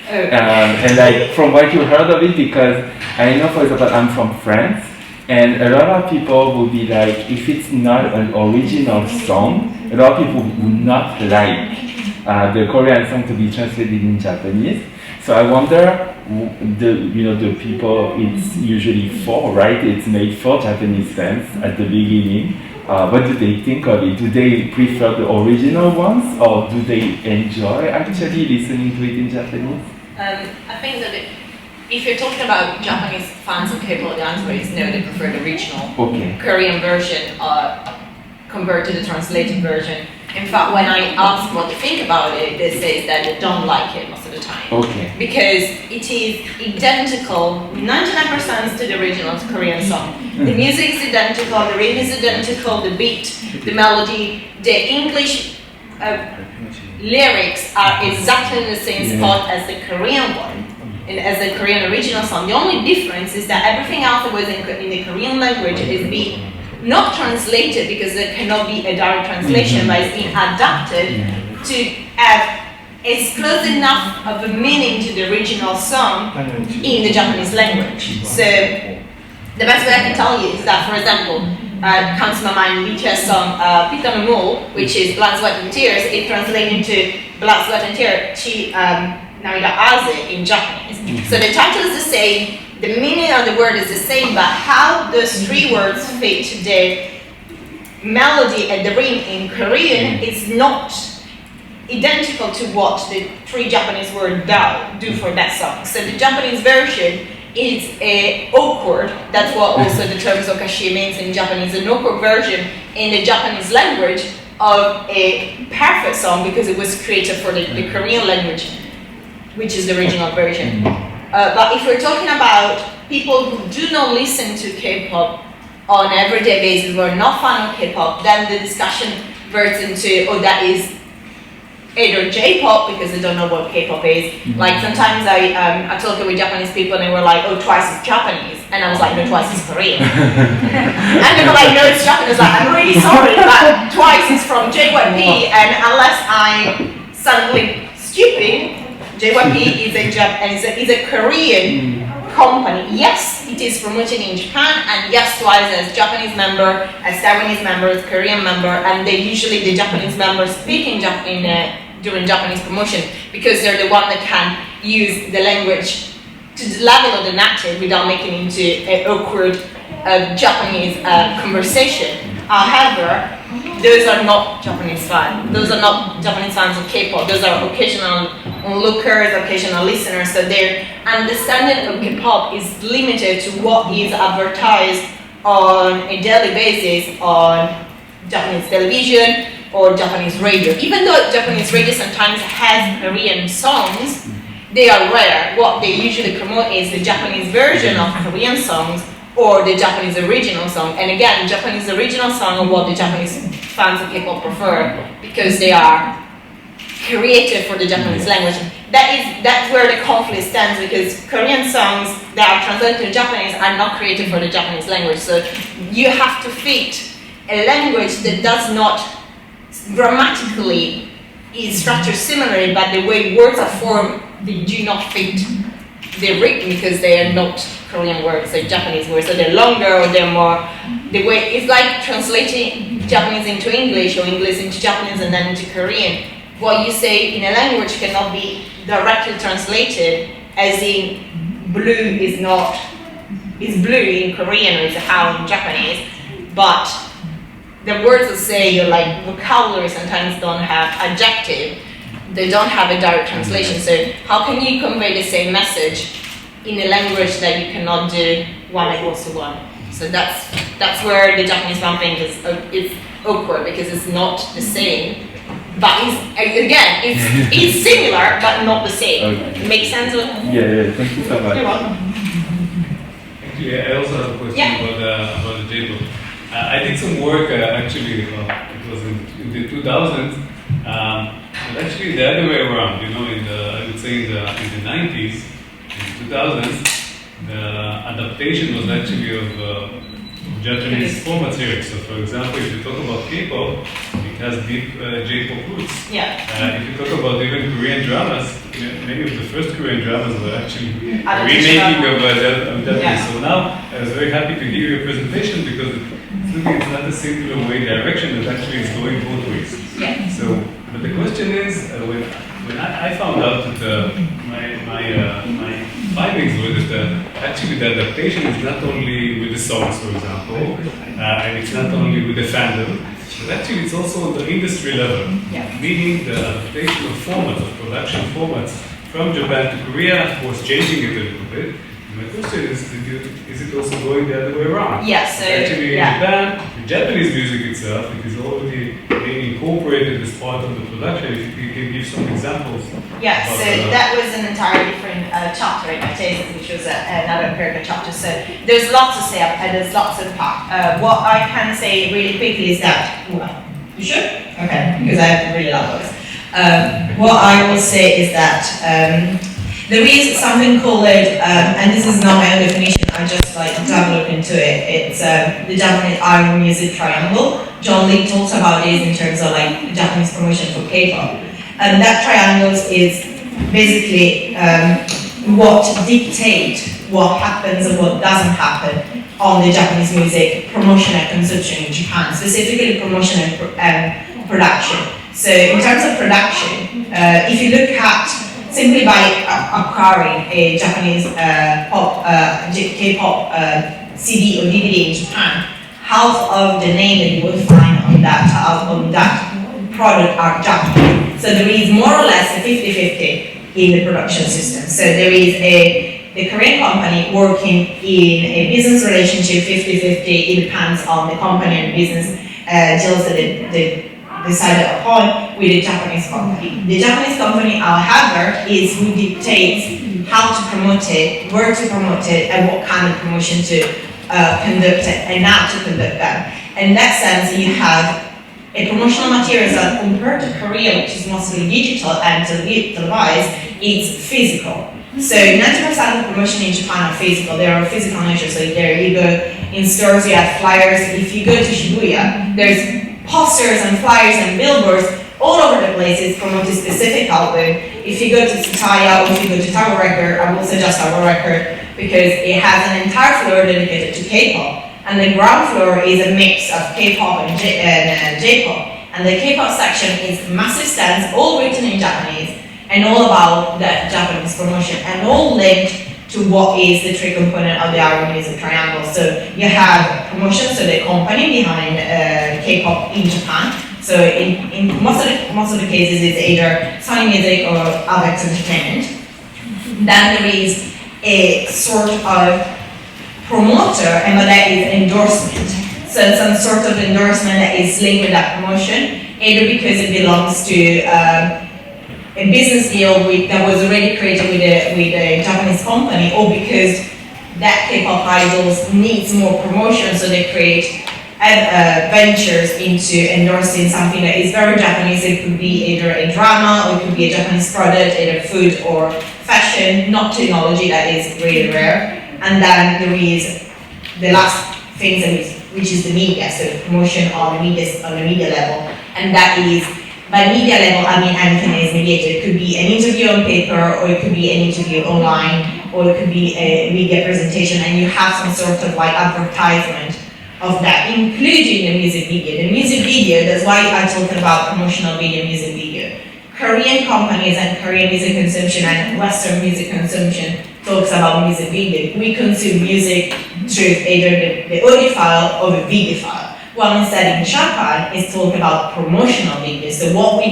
And like from what you heard of it, because I know, for example, I'm from France, and a lot of people will be like, if it's not an original song, a lot of people would not like the Korean song to be translated in Japanese. So I wonder, the people it's usually for, right? It's made for Japanese fans at the beginning. What do they think of it? Do they prefer the original ones, or do they enjoy actually listening to it in Japanese? I think that if you're talking about Japanese fans of K-pop, the answer is no, they prefer the original Korean version compared to the translated version. In fact, when I ask what they think about it, they say that they don't like it most of the time. Because it is identical, 99% to the original Korean song. The music is identical, the rhythm is identical, the beat, the melody, the English lyrics are exactly in the same spot as the Korean one, and as the Korean original song. The only difference is that everything else that was in the Korean language is being not translated, because there cannot be a direct translation, but it's being adapted to have as close enough of a meaning to the original song in the Japanese language. So the best way I can tell you is that, for example, comes to my mind BTS song Pita no Mo, which is Blood, Sweat and Tears. It translates into Blood, Sweat and Tears Chi Narida Aze in Japanese. So the title is the same, the meaning of the word is the same, but how those three words fit the melody and the rhythm in Korean is not identical to what the three Japanese words do for that song. So the Japanese version is awkward. That's what also the term Zokashi means in Japanese, an awkward version in the Japanese language of a perfect song, because it was created for the Korean language, which is the original version. But if we're talking about people who do not listen to K-pop on an everyday basis, who are not fan of K-pop, then the discussion verts into, oh, that is either J-pop, because they don't know what K-pop is. Like sometimes I talk with Japanese people and they were like, oh, Twice is Japanese. And I was like, no, Twice is Korean. And they were like, no, it's Japanese. Like, I'm really sorry, but Twice is from J9, and unless I'm suddenly stupid, J9 is a Korean company. Yes, it is promoted in Japan, and yes, Twice as Japanese member, as Taiwanese member, as Korean member, and they usually the Japanese members speak in during Japanese promotion, because they're the one that can use the language to the level of the native without making it into an awkward Japanese conversation. However, those are not Japanese fans. Those are not Japanese fans of K-pop. Those are occasional onlookers, occasional listeners. So their understanding of K-pop is limited to what is advertised on a daily basis on Japanese television or Japanese radio. Even though Japanese radio sometimes has Korean songs, they are rare. What they usually promote is the Japanese version of Korean songs or the Japanese original song. And again, Japanese original song are what the Japanese fans of K-pop prefer, because they are created for the Japanese language. That's where the conflict stands, because Korean songs that are translated to Japanese are not created for the Japanese language. So you have to fit a language that does not grammatically is structured similarly, but the way words are formed, they do not fit the rhythm, because they are not Korean words, they're Japanese words, so they're longer or they're more, the way, it's like translating Japanese into English or English into Japanese and then into Korean. What you say in a language cannot be directly translated, as in blue is blue in Korean or is how in Japanese, but the words that say, like vocabulary sometimes don't have adjective, they don't have a direct translation. So how can you convey the same message in a language that you cannot do 1=1? So that's where the Japanese fan thing is it's awkward, because it's not the same. But it's similar but not the same. Okay. Makes sense? Yeah, thank you so much. You're welcome. Actually, I also have a question about the J-pop. I did some work actually, it was in the 2000s, but actually the other way around, I would say in the 90s, in the 2000s, the adaptation was actually of Japanese format series. So for example, if you talk about K-pop, it has deep J-pop roots. Yeah. If you talk about even Korean dramas, many of the first Korean dramas were actually Adaptation. remaking of Japanese. Yeah. So now I was very happy to hear your presentation because it's not a singular way direction, it actually is going both ways. Yeah. So, but the question is, when I found out that my findings were that actually the adaptation is not only with the songs, for example, and it's not only with the fandom, but actually it's also on the industry level, meaning the adaptation of formats, of production formats from Japan to Korea, of course changing it a little bit. My question is it also going the other way around? Yes. Actually, in Japan, the Japanese music itself, it is already being incorporated as part of the production. If you can give some examples. Yeah, so that was an entirely different chapter in my thesis, which was another empirical chapter. So there's lots to say, and there's lots of part. What I can say really quickly is that, you should? Okay, because I have really loud voice. What I will say is that there is something called, and this is not my own definition, I just developed into it. It's the Japanese Art Music Triangle. John Lee talks about this in terms of Japanese promotion for K-pop. And that triangle is basically what dictates what happens and what doesn't happen on the Japanese music promotion and consumption in Japan, specifically promotion and production. So in terms of production, if you look at simply by acquiring a Japanese K-pop CD or DVD in Japan, half of the name that you will find on that product are Japanese. So there is more or less a 50-50 in the production system. So there is the Korean company working in a business relationship 50-50. It depends on the company and business deals that they decided upon with the Japanese company. The Japanese company, however, is who dictates how to promote it, where to promote it, and what kind of promotion to conduct it, and how to conduct that. In that sense, you have a promotional materials that compared to Korea, which is mostly digital and televised, it's physical. So 90% of promotion in Japan are physical. They are physical nature. So there you go in stores, you have flyers. If you go to Shibuya, there's posters and flyers and billboards all over the place. It's promoting specific album. If you go to Tsutaya or if you go to Tower Record, I will suggest Tower Record because it has an entire floor dedicated to K-pop. And the ground floor is a mix of K-pop and J-pop. And the K-pop section is massive stands, all written in Japanese, and all about the Japanese promotion, and all linked to what is the three component of the Art Music Triangle. So you have promotion, so the company behind K-pop in Japan. So in most of the cases, it's either Sony Music or Avex Entertainment. Then there is a sort of promoter, and that is endorsement. So some sort of endorsement that is linked with that promotion, either because it belongs to a business deal that was already created with a Japanese company, or because that K-pop idols needs more promotion, so they create ventures into endorsing something that is very Japanese. It could be either a drama, or it could be a Japanese product, either food or fashion, not technology, that is really rare. And then there is the last thing, which is the media, so promotion on the media level, and that is, by media level, I mean anything that is mediated. It could be an interview on paper, or it could be an interview online, or it could be a media presentation, and you have some sort of advertisement of that, including the music video. The music video, that's why I talked about promotional video, music video. Korean companies and Korean music consumption and Western music consumption talks about music video. We consume music through either the audio file or the video file. Well, instead in Japan, it's talk about promotional video. So what we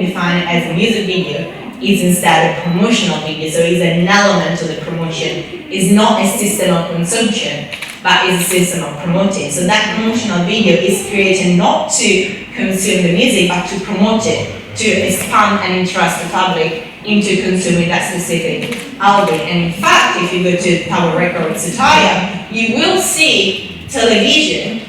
define as a music video is instead a promotional video. So it's an element of the promotion. It's not a system of consumption, but it's a system of promoting. So that promotional video is created not to consume the music, but to promote it, to expand and interest the public into consuming that specific album. And in fact, if you go to Tower Record Tsutaya, you will see television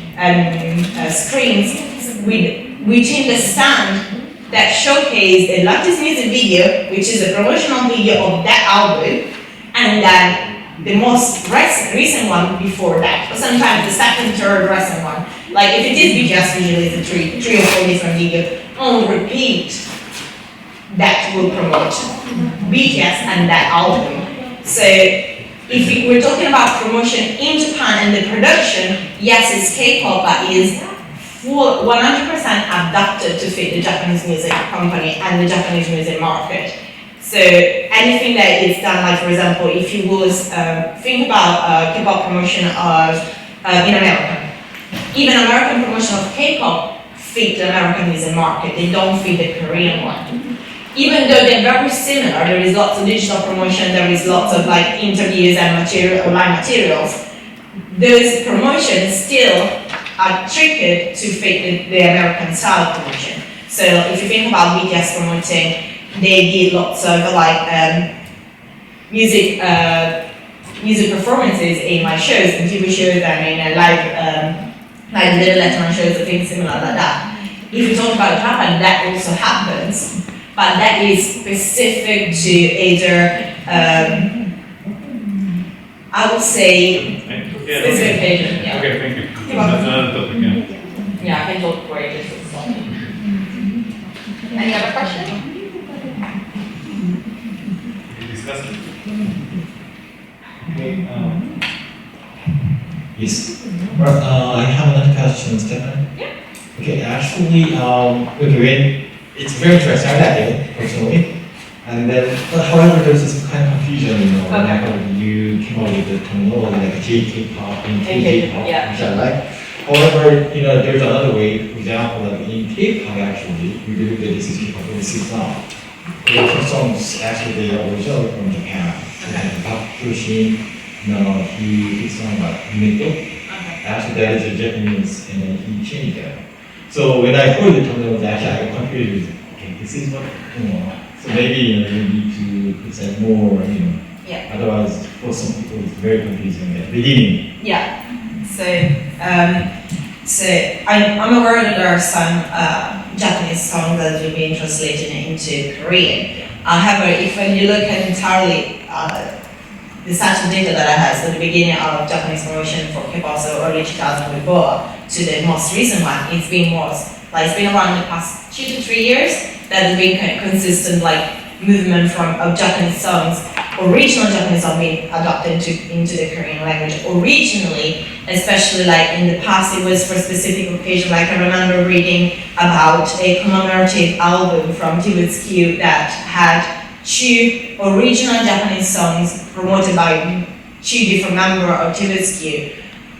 screens within the stand that showcase the latest music video, which is a promotional video of that album, and then the most recent one before that, or sometimes the second, third recent one. Like if it is BTS, usually it's three or four different videos on repeat. that will promote BTS and that album. So if we're talking about promotion in Japan and the production, yes, it's K-pop, but is full 100% adapted to fit the Japanese music company and the Japanese music market. So anything that is done, like for example, if you was think about K-pop promotion of in America, even American promotion of K-pop fit the American music market. They don't fit the Korean one. Even though they're very similar, there is lots of digital promotion, there is lots of like interviews and online materials. Those promotions still are tricky to fit the American style promotion. So if you think about BTS promoting, they did lots of like music performances in my shows and TV shows and in like little Letterman shows and things similar like that. If you talk about Japan, that also happens, but that is specific to either I would say specific Asian. Yeah. Okay, thank you. That's another topic. Yeah. Yeah, I can talk for ages. Any other questions? Discuss it. Okay. Yes. Well, I have another question, Stefan. Yeah. Okay, actually, okay, when it's very interesting. I like it personally, and then, but however, there's this kind of confusion, you know, whenever you came up with the terminology like J-K-pop and K-pop, yeah. which I like. However, you know, there's another way. For example, like in K-pop, actually, we believe that this is K-pop, this is not. There are some songs actually they are originally from Japan. Like Park Kyoshin, you know, he sung about Mito. Actually, that is a Japanese, and then he changed that. So when I heard the terminology, actually I got confused. Okay, this is what, you know. So maybe you know you need to present more, you know. Yeah. Otherwise, for some people, it's very confusing at the beginning. Yeah. So I'm aware that there are some Japanese songs that will be translated into Korean. However, if when you look at entirely the stats data that I have, so the beginning of Japanese promotion for K-pop, so early 2000 with Boa, to the most recent one, it's been more like it's been around the past 2 to 3 years that has been consistent like movement of Japanese songs, original Japanese songs being adopted into the Korean language. Originally, especially like in the past, it was for a specific occasion. Like I remember reading about a commemorative album from Q that had 2 original Japanese songs promoted by 2 different members of Q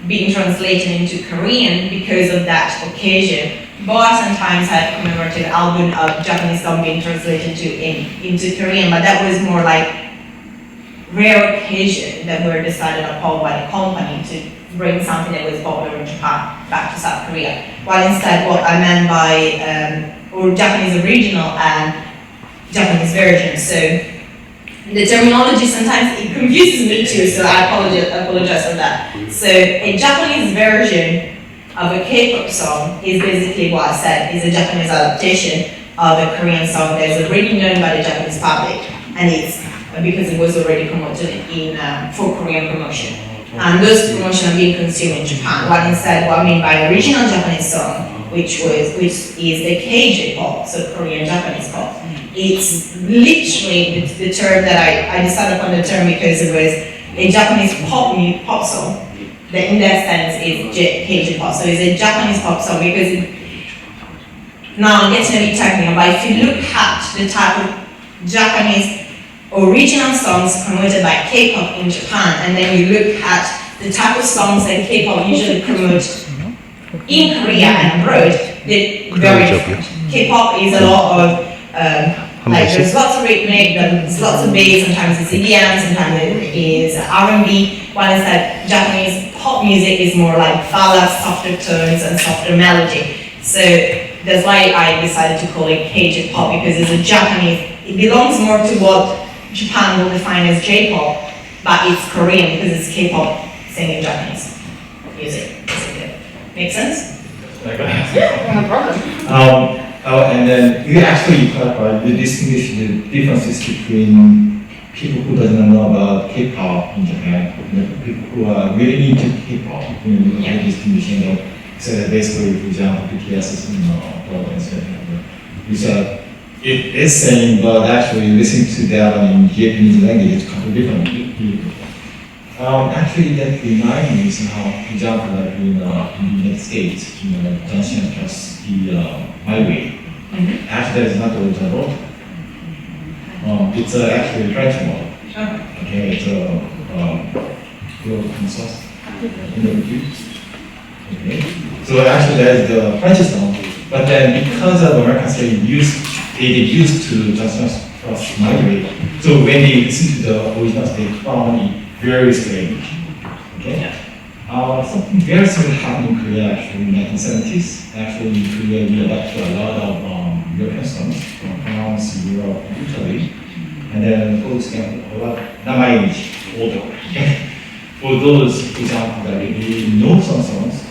being translated into Korean because of that occasion. Boa sometimes had a commemorative album of Japanese song being translated into Korean, but that was more like rare occasion that were decided upon by the company to bring something that was popular in Japan back to South Korea. While instead what I meant by or Japanese original and Japanese version. So the terminology sometimes it confuses me too, so I apologize for that. So a Japanese version of a K-pop song is basically what I said, is a Japanese adaptation of a Korean song that is already known by the Japanese public, and it's because it was already promoted in for Korean promotion. And those promotions are being consumed in Japan. While instead, what I mean by original Japanese song, which is the K-pop, so Korean Japanese pop. It's literally the term that I decided upon the term because it was a Japanese pop song. That in that sense is K-pop. So it's a Japanese pop song because now I'm getting a bit technical, but if you look at the type of Japanese original songs promoted by K-pop in Japan, and then you look at the type of songs that K-pop usually promotes in Korea and abroad, they're very different. K-pop is a lot of like there's lots of rhythmic, there's lots of bass, sometimes it's EDM, sometimes it is R&B, while instead Japanese pop music is more like ballads, softer tones and softer melody. So that's why I decided to call it K-pop, because it's a Japanese, it belongs more to what Japan will define as J-pop, but it's Korean because it's K-pop singing Japanese music, basically. Make sense? Yeah, no problem. And then you actually you distinguish the differences between people who doesn't know about K-pop in Japan and people who are really into K-pop. You distinguishing them. So basically, for example, BTS is Baldwin, you said it is same, but actually listening to that in Japanese language is completely different. Actually, that reminds me somehow, for example, like in the United States, Johnson just the highway. Actually, that is not the original road. It's actually a French one. Okay, it's a consult in the review. Okay, so actually that is the French song, but then because of Americans they used to just cross migrate. So when they listen to the original, they found it very strange. Okay, something very similar happened in Korea actually in the 1970s. Actually in Korea we adopted a lot of European songs from France, Europe, and Italy. And then for example, a lot, not my age, older. Okay? For those, for example, that they know some songs,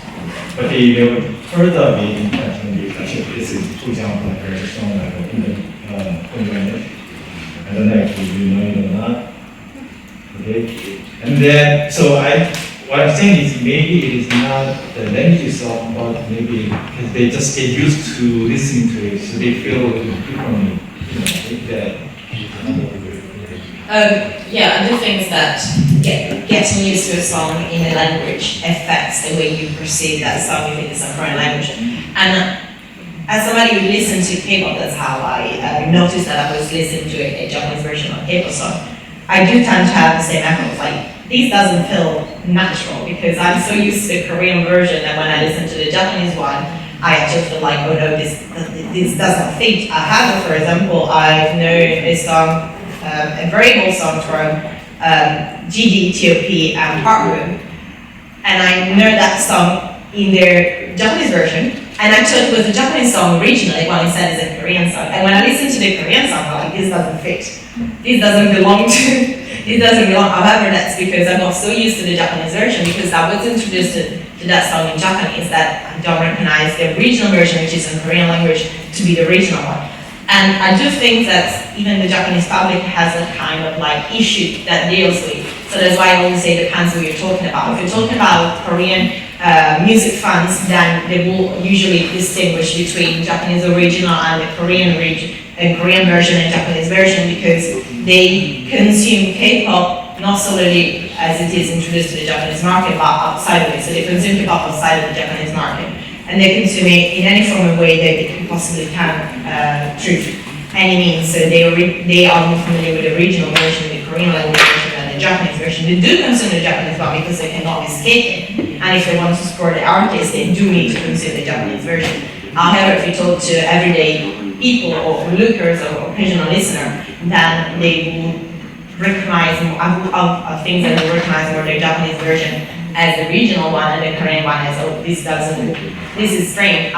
but they never heard of it in French language. Actually, this is, for example, like a song like in language. I don't know if you know it or not. Okay? And then, so what I'm saying is maybe it is not the language song, but maybe because they just get used to listening to it, so they feel differently. Yeah, I do think that getting used to a song in a language affects the way you perceive that song if it is a foreign language. And as somebody who listens to K-pop, that's how I noticed that I was listening to a Japanese version of a K-pop song. I do tend to have the same echo, like, this doesn't feel natural because I'm so used to the Korean version that when I listen to the Japanese one, I actually feel like, oh no, this doesn't fit. I have, for example, I've known a song, a very old song from GD, TOP, and PARC, and I know that song in their Japanese version, and I thought it was a Japanese song originally when it said it's a Korean song. And when I listened to the Korean song, I'm like, this doesn't fit. This doesn't belong to, it doesn't belong. However, that's because I got so used to the Japanese version because I was introduced to that song in Japanese that I don't recognize the original version, which is in Korean language, to be the original one. And I do think that even the Japanese public has a kind of like issue that deals with. So that's why I always say it depends who you're talking about. If you're talking about Korean music fans, then they will usually distinguish between Japanese original and the Korean version and Japanese version because they consume K-pop not solely as it is introduced to the Japanese market, but outside of it. So they consume K-pop outside of the Japanese market. And they consume it in any form of way that they possibly can through any means. So they are more familiar with the original version, the Korean language version, and the Japanese version. They do consume the Japanese one because they cannot escape it. And if they want to support the artist, they do need to consume the Japanese version. However, if you talk to everyday people or lookers or occasional listener, then they will recognize more of things that they recognize more the Japanese version as the regional one and the Korean one as, oh, this is strange.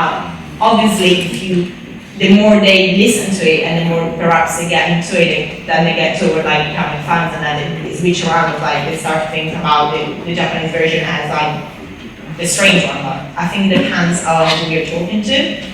Obviously, the more they listen to it and the more perhaps they get into it, then they get toward like becoming fans and then they switch around of like they start to think about the Japanese version as like the strange one. But I think it depends on who you're talking to.